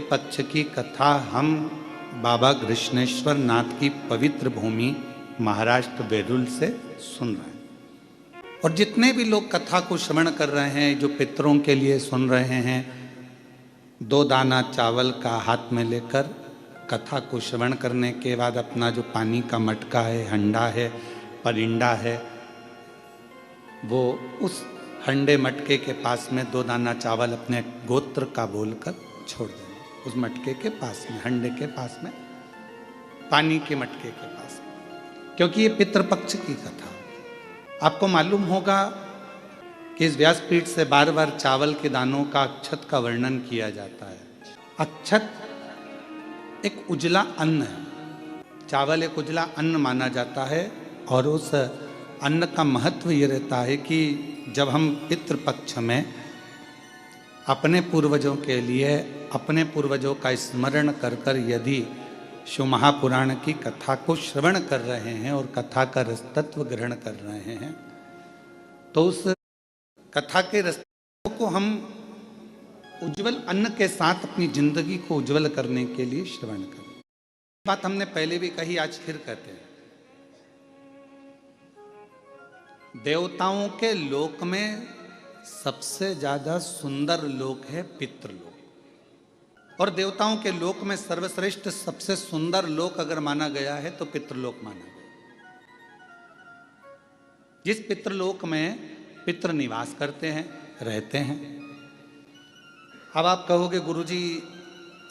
पक्ष की कथा हम बाबा कृष्णेश्वर नाथ की पवित्र भूमि महाराष्ट्र बेरुल से सुन रहे हैं। और जितने भी लोग कथा को श्रवण कर रहे हैं, जो पितरों के लिए सुन रहे हैं, 2 दाना चावल का हाथ में लेकर कथा को श्रवण करने के बाद अपना जो पानी का मटका है, हंडा है, परिंडा है, वो उस हंडे मटके के पास में 2 दाना चावल अपने गोत्र का बोलकर छोड़ देना। उस मटके के पास में, हंडे के पास में, पानी के मटके के पास में, क्योंकि ये पितृपक्ष की कथा। आपको मालूम होगा कि इस व्यासपीठ से बार बार चावल के दानों का अक्षत का वर्णन किया जाता है। अक्षत एक उजला अन्न है, चावल एक उजला अन्न माना जाता है। और उस अन्न का महत्व ये रहता है कि जब हम पितृपक्ष में अपने पूर्वजों के लिए, अपने पूर्वजों का स्मरण कर कर यदि शिव महापुराण की कथा को श्रवण कर रहे हैं और कथा का रसतत्व ग्रहण कर रहे हैं, तो उस कथा के रसतत्व को हम उज्जवल अन्न के साथ अपनी जिंदगी को उज्जवल करने के लिए श्रवण करें। बात हमने पहले भी कही, आज फिर कहते हैं। देवताओं के लोक में सबसे ज्यादा सुंदर लोक है पितृलोक। और देवताओं के लोक में सर्वश्रेष्ठ सबसे सुंदर लोक अगर माना गया है तो पितृलोक माना गया। जिस पितृलोक में पितृ निवास करते हैं, रहते हैं। अब आप कहोगे गुरुजी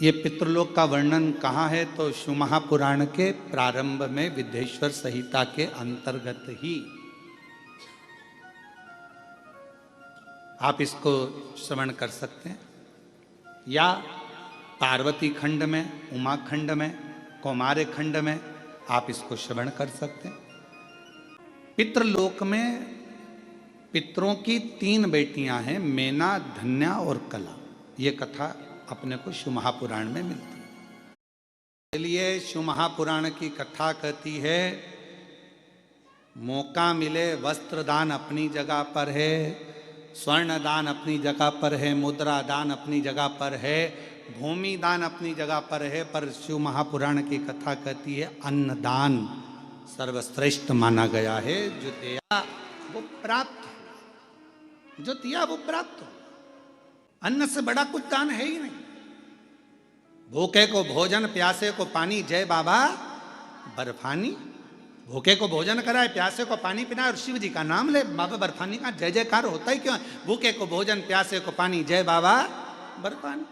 ये पितृलोक का वर्णन कहाँ है? तो शिव महापुराण के प्रारंभ में विद्येश्वर संहिता के अंतर्गत ही आप इसको श्रवण कर सकते हैं, या पार्वती खंड में, उमा खंड में, कौमार्य खंड में आप इसको श्रवण कर सकते हैं। पितृलोक में पितरों की 3 बेटियां हैं, मेना, धन्या और कला। ये कथा अपने को शिव महापुराण में मिलती है। इसलिए शिव महापुराण की कथा कहती है, मौका मिले वस्त्र दान अपनी जगह पर है, स्वर्ण दान अपनी जगह पर है, मुद्रा दान अपनी जगह पर है, भूमि दान अपनी जगह पर है, पर शिव महापुराण की कथा कहती है अन्न दान सर्वश्रेष्ठ माना गया है। जो दिया वो प्राप्त हो, जो दिया वो प्राप्त हो। अन्न से बड़ा कुछ दान है ही नहीं। भूखे को भोजन, प्यासे को पानी, जय बाबा बर्फानी। भूखे को भोजन कराए, प्यासे को पानी पिलाए और शिव जी का नाम ले, बाबा बर्फानी का जय जयकार होता ही क्यों है? भूखे को भोजन, प्यासे को पानी, जय बाबा बर्फानी।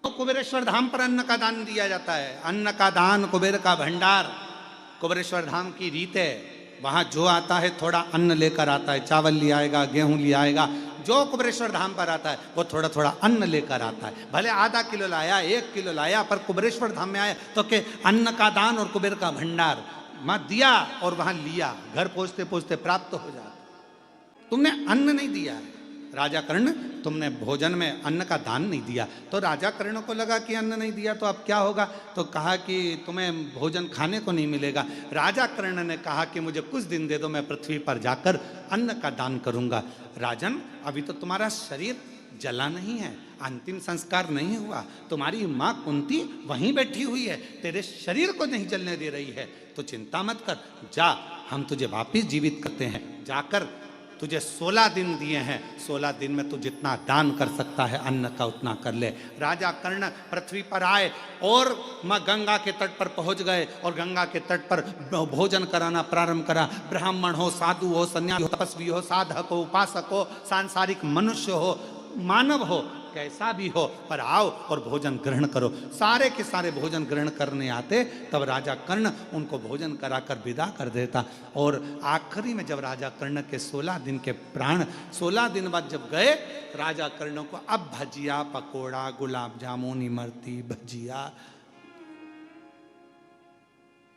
तो कुबेरेश्वर धाम पर अन्न का दान दिया जाता है। अन्न का दान, कुबेर का भंडार, कुबेरेश्वर धाम की रीत है। वहां जो आता है थोड़ा अन्न लेकर आता है, चावल ले आएगा, गेहूं ले आएगा। जो कुबेरेश्वर धाम पर आता है वो थोड़ा थोड़ा अन्न लेकर आता है। भले आधा किलो लाया, 1 किलो लाया, पर कुबेरेश्वर धाम में आया तो के अन्न का दान और कुबेर का भंडार मां दिया और वहां लिया, घर पहुंचते पहुंचते प्राप्त हो जाता। तुमने अन्न नहीं दिया है राजा कर्ण, तुमने भोजन में अन्न का दान नहीं दिया। तो राजा कर्ण को लगा कि अन्न नहीं दिया तो अब क्या होगा, तो कहा कि तुम्हें भोजन खाने को नहीं मिलेगा। राजा कर्ण ने कहा कि मुझे कुछ दिन दे दो, मैं पृथ्वी पर जाकर अन्न का दान करूंगा। राजन, अभी तो तुम्हारा शरीर जला नहीं है, अंतिम संस्कार नहीं हुआ, तुम्हारी माँ कुंती वहीं बैठी हुई है, तेरे शरीर को नहीं जलने दे रही है, तो चिंता मत कर, जा, हम तुझे वापिस जीवित करते हैं। जाकर तुझे 16 दिन दिए हैं, 16 दिन में तू जितना दान कर सकता है अन्न का उतना कर ले। राजा कर्ण पृथ्वी पर आए और माँ गंगा के तट पर पहुंच गए और गंगा के तट पर भोजन कराना प्रारंभ करा। ब्राह्मण हो, साधु हो, सन्यासी हो, तपस्वी हो, साधक हो, उपासक हो, सांसारिक मनुष्य हो, मानव हो, कैसा भी हो, पर आओ और भोजन ग्रहण करो। सारे के सारे भोजन ग्रहण करने आते, तब राजा कर्ण उनको भोजन कराकर विदा कर देता। और आखिरी में जब राजा कर्ण के 16 दिन के प्राण 16 दिन बाद जब गए, राजा कर्ण को अब भजिया, पकोड़ा, गुलाब जामुन, इमरती, भजिया।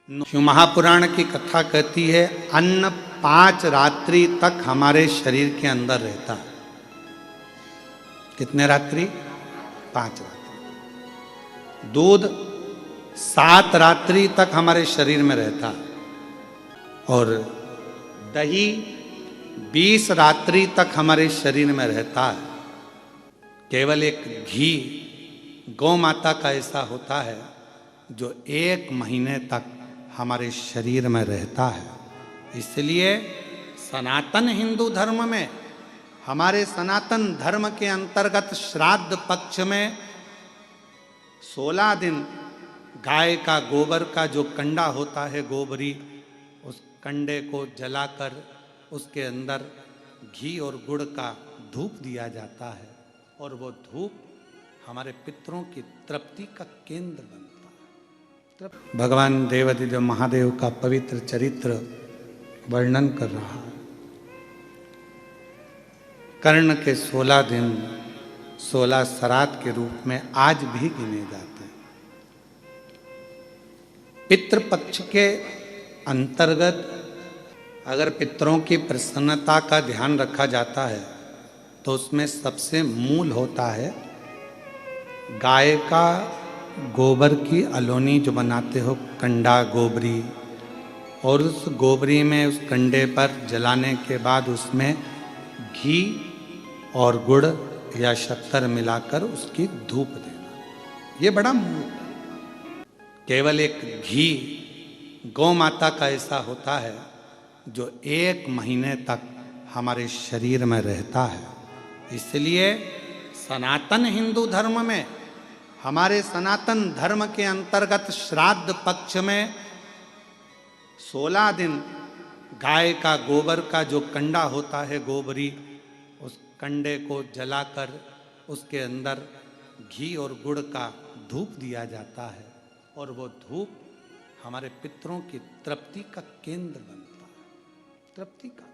शिव महापुराण की कथा कहती है अन्न 5 रात्रि तक हमारे शरीर के अंदर रहता है। कितने रात्रि? 5 रात्रि। दूध 7 रात्रि तक हमारे शरीर में रहता है और दही 20 रात्रि तक हमारे शरीर में रहता है। केवल एक घी गौ माता का ऐसा होता है जो 1 महीने तक हमारे शरीर में रहता है। इसलिए सनातन हिंदू धर्म में, हमारे सनातन धर्म के अंतर्गत श्राद्ध पक्ष में 16 दिन गाय का गोबर का जो कंडा होता है, गोबरी, उस कंडे को जलाकर उसके अंदर घी और गुड़ का धूप दिया जाता है और वो धूप हमारे पितरों की तृप्ति का केंद्र बनता है। भगवान देवाधिदेव महादेव का पवित्र चरित्र वर्णन कर रहा है। कर्ण के 16 दिन 16 श्राद्ध के रूप में आज भी गिने जाते हैं। पितृपक्ष के अंतर्गत अगर पितरों की प्रसन्नता का ध्यान रखा जाता है तो उसमें सबसे मूल होता है गाय का गोबर की अलोनी जो बनाते हो, कंडा गोबरी, और उस गोबरी में उस कंडे पर जलाने के बाद उसमें घी और गुड़ या शक्कर मिलाकर उसकी धूप देना, ये बड़ा मूल। केवल एक घी गौ माता का ऐसा होता है जो 1 महीने तक हमारे शरीर में रहता है। इसलिए सनातन हिंदू धर्म में, हमारे सनातन धर्म के अंतर्गत श्राद्ध पक्ष में 16 दिन गाय का गोबर का जो कंडा होता है, गोबरी, उस कंडे को जलाकर उसके अंदर घी और गुड़ का धूप दिया जाता है और वो धूप हमारे पितरों की तृप्ति का केंद्र बनता है। तृप्ति का।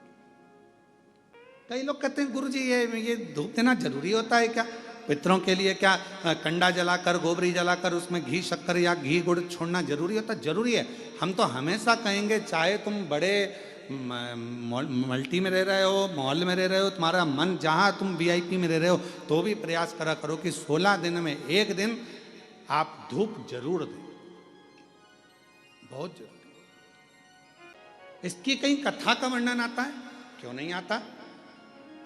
कई लोग कहते हैं गुरुजी ये धूप देना जरूरी होता है क्या? पितरों के लिए क्या कंडा जलाकर, गोबरी जलाकर उसमें घी शक्कर या घी गुड़ छोड़ना जरूरी होता है? जरूरी है। हम तो हमेशा कहेंगे, चाहे तुम बड़े मल्टी में रह रहे हो, मॉल में रह रहे हो, तुम्हारा मन जहाँ तुम वीआईपी में रह रहे हो, तो भी प्रयास करा करो कि 16 दिन में 1 दिन आप धूप जरूर दें। बहुत जरूरी। इसकी कहीं कथा का वर्णन आता है? क्यों नहीं आता?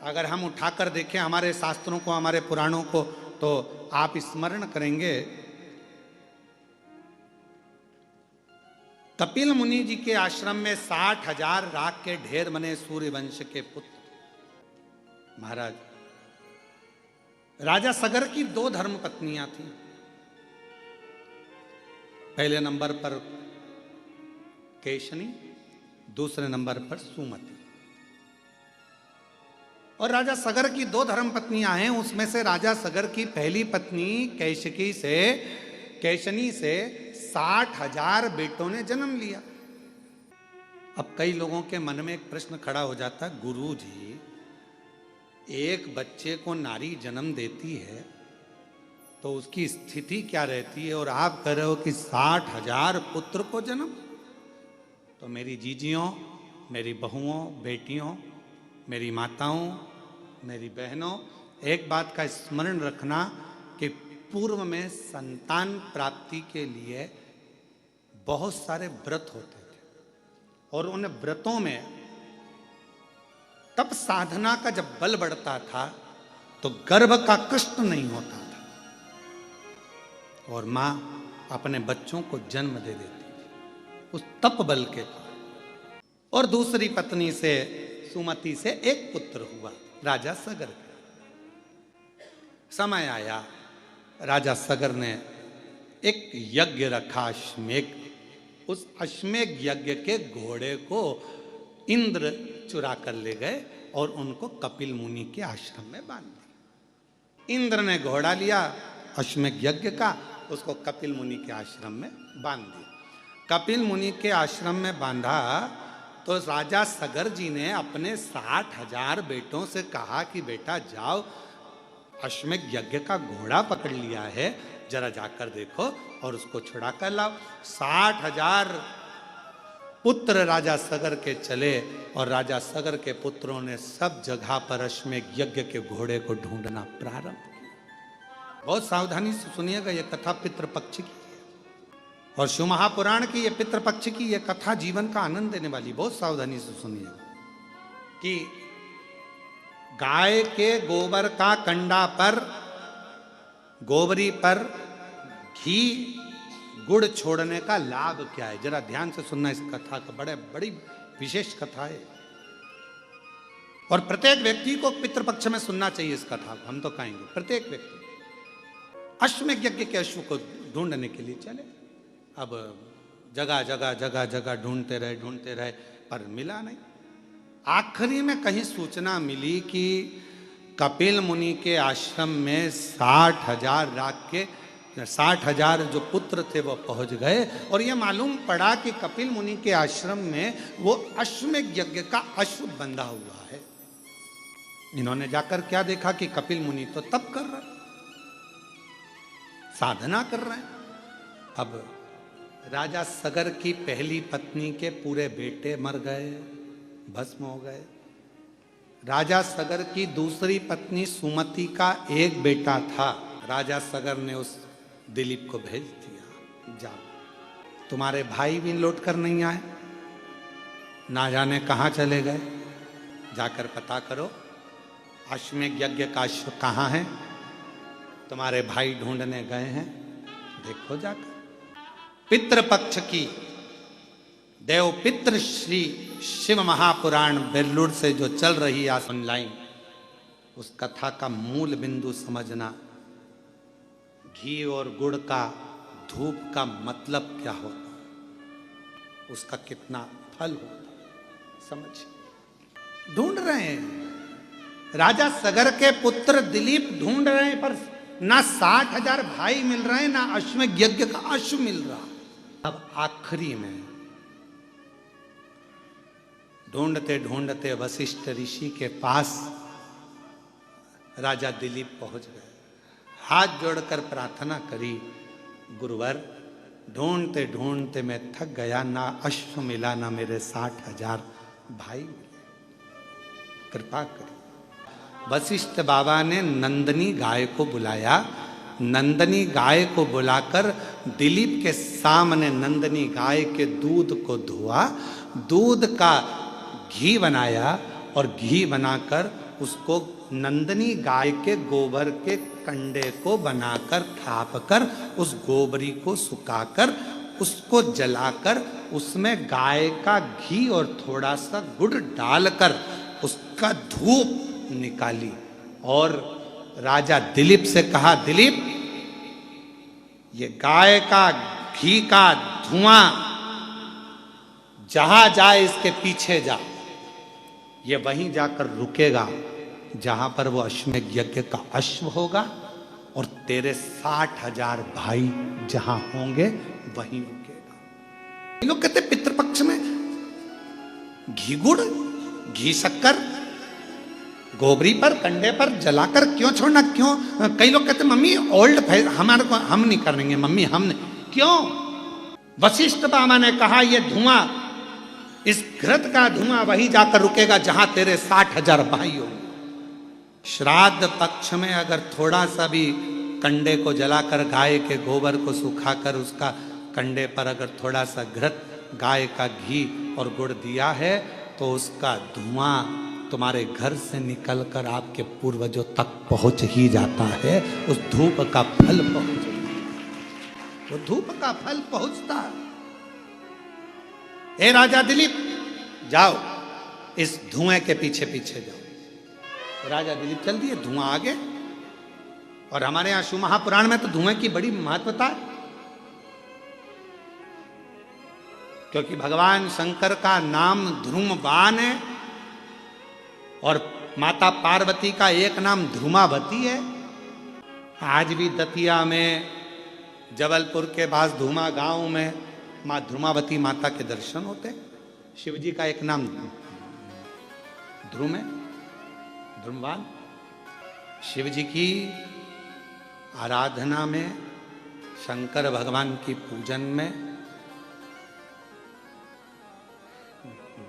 अगर हम उठाकर देखें हमारे शास्त्रों को, हमारे पुराणों को, तो आप स्मरण करेंगे कपिल मुनि जी के आश्रम में 60,000 राख के ढेर बने सूर्य वंश के पुत्र महाराज। राजा सगर की 2 धर्म पत्नियां थीं। पहले नंबर पर केशनी, दूसरे नंबर पर सुमति। और राजा सगर की 2 धर्म पत्नियां हैं। उसमें से राजा सगर की पहली पत्नी केशनी से 60,000 बेटों ने जन्म लिया। अब कई लोगों के मन में एक प्रश्न खड़ा हो जाता है, गुरु जी, एक बच्चे को नारी जन्म देती है तो उसकी स्थिति क्या रहती है, और आप कह रहे हो कि 60,000 पुत्र को जन्म? तो मेरी जीजियों, मेरी बहुओं, बेटियों, मेरी माताओं, मेरी बहनों, एक बात का स्मरण रखना कि पूर्व में संतान प्राप्ति के लिए बहुत सारे व्रत होते थे और उन व्रतों में तब साधना का जब बल बढ़ता था तो गर्भ का कष्ट नहीं होता था और मां अपने बच्चों को जन्म दे देती थी उस तप बल के बाद। और दूसरी पत्नी से, सुमति से, एक पुत्र हुआ, राजा सगर का। समय आया, राजा सगर ने एक यज्ञ रखा, अश्वमेघ। उस अश्वमेघ यज्ञ के घोड़े को इंद्र चुरा कर ले गए और उनको कपिल मुनि के आश्रम में बांध दिया। इंद्र ने घोड़ा लिया अश्वमेघ यज्ञ का, उसको कपिल मुनि के आश्रम में बांध दिया। कपिल मुनि के आश्रम में बांधा तो राजा सगर जी ने अपने 60,000 बेटों से कहा कि बेटा जाओ, अश्वमेघ यज्ञ का घोड़ा पकड़ लिया है, जरा जाकर देखो और उसको छुड़ा कर लाओ। 60,000 पुत्र राजा सगर के चले और राजा सगर के पुत्रों ने सब जगह पर अश्वमेघ यज्ञ के घोड़े को ढूंढना प्रारंभ किया। बहुत सावधानी से सुनिएगा, यह कथा पितृपक्ष की और शिव महापुराण की, यह पितृपक्ष की यह कथा जीवन का आनंद देने वाली। बहुत सावधानी से सुनिएगा कि गाय के गोबर का कंडा पर गोबरी पर घी गुड़ छोड़ने का लाभ क्या है? जरा ध्यान से सुनना इस कथा का, बड़ी विशेष कथा है और प्रत्येक व्यक्ति को पितृपक्ष में सुनना चाहिए इस कथा को। हम तो कहेंगे प्रत्येक व्यक्ति अश्वमेध यज्ञ के अश्व को ढूंढने के लिए चले। अब जगह जगह ढूंढते रहे पर मिला नहीं। आखिरी में कहीं सूचना मिली कि कपिल मुनि के आश्रम में 60,000 जो पुत्र थे वो पहुंच गए और ये मालूम पड़ा कि कपिल मुनि के आश्रम में वो अश्वमेध यज्ञ का अश्व बंधा हुआ है। इन्होंने जाकर क्या देखा कि कपिल मुनि तो तप कर रहे, साधना कर रहे हैं। अब राजा सगर की पहली पत्नी के पूरे बेटे मर गए, भस्म हो गए। राजा सगर की दूसरी पत्नी सुमति का एक बेटा था। राजा सगर ने उस दिलीप को भेज दिया, जाओ तुम्हारे भाई भी लौट कर नहीं आए, ना जाने कहां चले गए, जाकर पता करो अश्वमेध यज्ञ का अश्व कहां है, तुम्हारे भाई ढूंढने गए हैं, देखो जाकर। पितृपक्ष की देव पितृ श्री शिव महापुराण बेल्लूर से जो चल रही है ऑनलाइन, उस कथा का मूल बिंदु समझना। घी और गुड़ का धूप का मतलब क्या होता, उसका कितना फल होता, समझ। ढूंढ रहे हैं राजा सगर के पुत्र दिलीप, ढूंढ रहे हैं पर ना 60,000 भाई मिल रहे हैं, ना अश्वमेध यज्ञ का अश्व मिल रहा। अब आखिरी में ढूंढते ढूंढते वशिष्ठ ऋषि के पास राजा दिलीप पहुंच गए। हाथ जोड़कर प्रार्थना करी, गुरुवर ढूंढते ढूंढते मैं थक गया, ना अश्व मिला ना मेरे 60,000 भाई मिले, कृपा करी। वशिष्ठ बाबा ने नंदनी गाय को बुलाया। नंदनी गाय को बुलाकर दिलीप के सामने नंदनी गाय के दूध को धोआ, दूध का घी बनाया और घी बनाकर उसको नंदनी गाय के गोबर के कंडे को बनाकर थापकर उस गोबरी को सुखाकर उसको जलाकर उसमें गाय का घी और थोड़ा सा गुड़ डालकर उसका धूप निकाली और राजा दिलीप से कहा, दिलीप ये गाय का घी का धुआं जहां जाए इसके पीछे जा, ये वहीं जाकर रुकेगा जहां पर वो अश्वमेध यज्ञ का अश्व होगा और तेरे 60,000 भाई जहां होंगे वहीं रुकेगा। ये लोग कहते पितृपक्ष में घी गुड़ घी शक्कर गोबरी पर कंडे पर जलाकर क्यों छोड़ना, क्यों? कई लोग कहते मम्मी ओल्ड हमारे को हम नहीं करेंगे मम्मी, हम नहीं। क्यों? वशिष्ठ बाबा ने कहा ये धुआं, इस घृत का धुआं वहीं जाकर रुकेगा जहां तेरे 60,000 भाई होंगे। श्राद्ध पक्ष में अगर थोड़ा सा भी कंडे को जलाकर गाय के गोबर को सुखाकर उसका कंडे पर अगर थोड़ा सा घृत गाय का घी और गुड़ दिया है तो उसका धुआं तुम्हारे घर से निकलकर आपके पूर्वजों तक पहुंच ही जाता है। उस धूप का फल पहुंच, वो धूप का फल पहुंचता। हे राजा दिलीप जाओ इस धुएं के पीछे पीछे जाओ। राजा दिलीप चल दिए, धुआं आ गया। और हमारे यहां शिव महापुराण में तो धुएं की बड़ी महत्वता है, क्योंकि भगवान शंकर का नाम ध्रुमवान है और माता पार्वती का एक नाम ध्रुमावती है। आज भी दतिया में, जबलपुर के पास धुमा गांव में माँ ध्रुमावती माता के दर्शन होते हैं। शिव जी का एक नाम ध्रुम है, ध्रुमवान। शिव जी की आराधना में, शंकर भगवान की पूजन में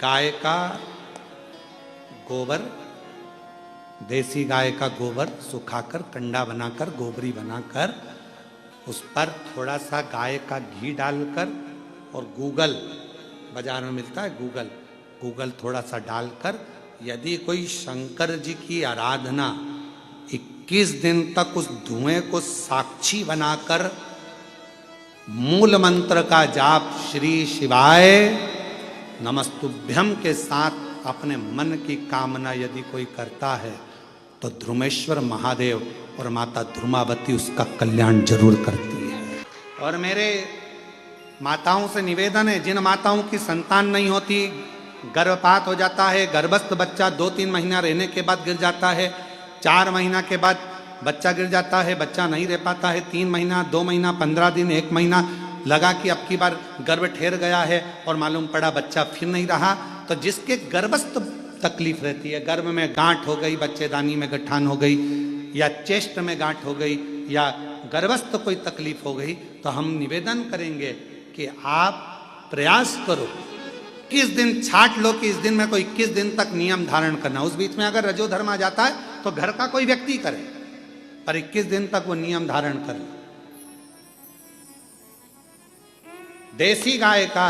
गाय का गोबर, देसी गाय का गोबर सुखाकर कंडा बनाकर गोबरी बनाकर उस पर थोड़ा सा गाय का घी डालकर और गूगल, बाजार में मिलता है गूगल थोड़ा सा डालकर, यदि कोई शंकर जी की आराधना 21 दिन तक उस धुएं को साक्षी बनाकर मूल मंत्र का जाप श्री शिवाय नमस्तुभ्यम के साथ अपने मन की कामना यदि कोई करता है तो ध्रुमेश्वर महादेव और माता ध्रुमावती उसका कल्याण जरूर करती है। और मेरे माताओं से निवेदन है, जिन माताओं की संतान नहीं होती, गर्भपात हो जाता है, गर्भस्थ बच्चा 2-3 महीना रहने के बाद गिर जाता है, 4 महीना के बाद बच्चा गिर जाता है, बच्चा नहीं रह पाता है, 3 महीना 2 महीना 15 दिन 1 महीना लगा कि अब की बार गर्भ ठहर गया है और मालूम पड़ा बच्चा फिर नहीं रहा, तो जिसके गर्भस्थ तकलीफ रहती है, गर्भ में गांठ हो गई, बच्चेदानी में गठान हो गई, या चेस्ट में गांठ हो गई, या गर्भस्थ कोई तकलीफ हो गई, तो हम निवेदन करेंगे कि आप प्रयास करो, 21 दिन छाट लो कि इस दिन में कोई 21 दिन तक नियम धारण करना। उस बीच में अगर रजोधर्म आ जाता है तो घर का कोई व्यक्ति करे, पर 21 दिन तक वो नियम धारण करे। देसी गाय का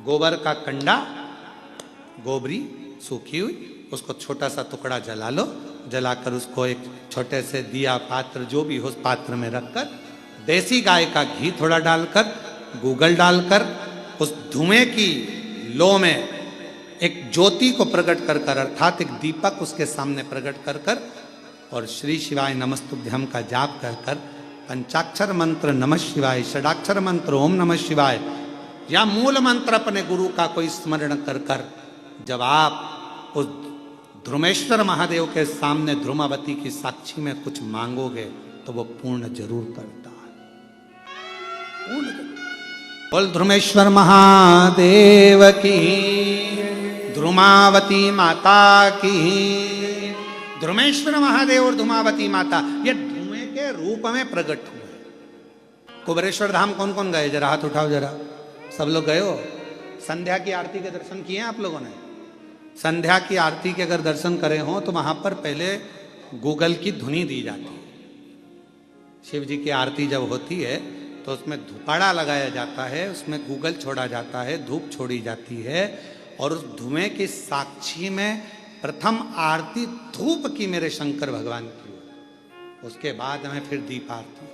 गोबर का कंडा, गोबरी सूखी हुई, उसको छोटा सा टुकड़ा जला लो, जलाकर उसको एक छोटे से दिया पात्र जो भी हो उस पात्र में रखकर देसी गाय का घी थोड़ा डालकर, गूगल डालकर, उस धुएं की लो में एक ज्योति को प्रकट कर कर, अर्थात एक दीपक उसके सामने प्रकट कर कर, और श्री शिवाय नमस्तुभ्यम का जाप कर कर, पंचाक्षर मंत्र नमः शिवाय, षडाक्षर मंत्र ओम नमः शिवाय, या मूल मंत्र अपने गुरु का कोई स्मरण कर कर, जब आप उस ध्रुमेश्वर महादेव के सामने ध्रुमावती की साक्षी में कुछ मांगोगे तो वो पूर्ण जरूर करता है, पूर्ण। बोल ध्रुमेश्वर महादेव की, ध्रुमावती माता की। ध्रुमेश्वर महादेव और ध्रुमावती माता ये धुएं के रूप में प्रकट हुए। कुबेरेश्वर धाम कौन कौन गए, जरा हाथ उठाओ जरा, सब लोग गए हो? संध्या की आरती के दर्शन किए हैं आप लोगों ने? संध्या की आरती के अगर दर्शन करे हों तो वहां पर पहले गूगल की धुनी दी जाती है। शिव जी की आरती जब होती है तो उसमें धुपाड़ा लगाया जाता है, उसमें गूगल छोड़ा जाता है, धूप छोड़ी जाती है, और उस धुएं की साक्षी में प्रथम आरती धूप की मेरे शंकर भगवान की, उसके बाद में फिर दीप आरती।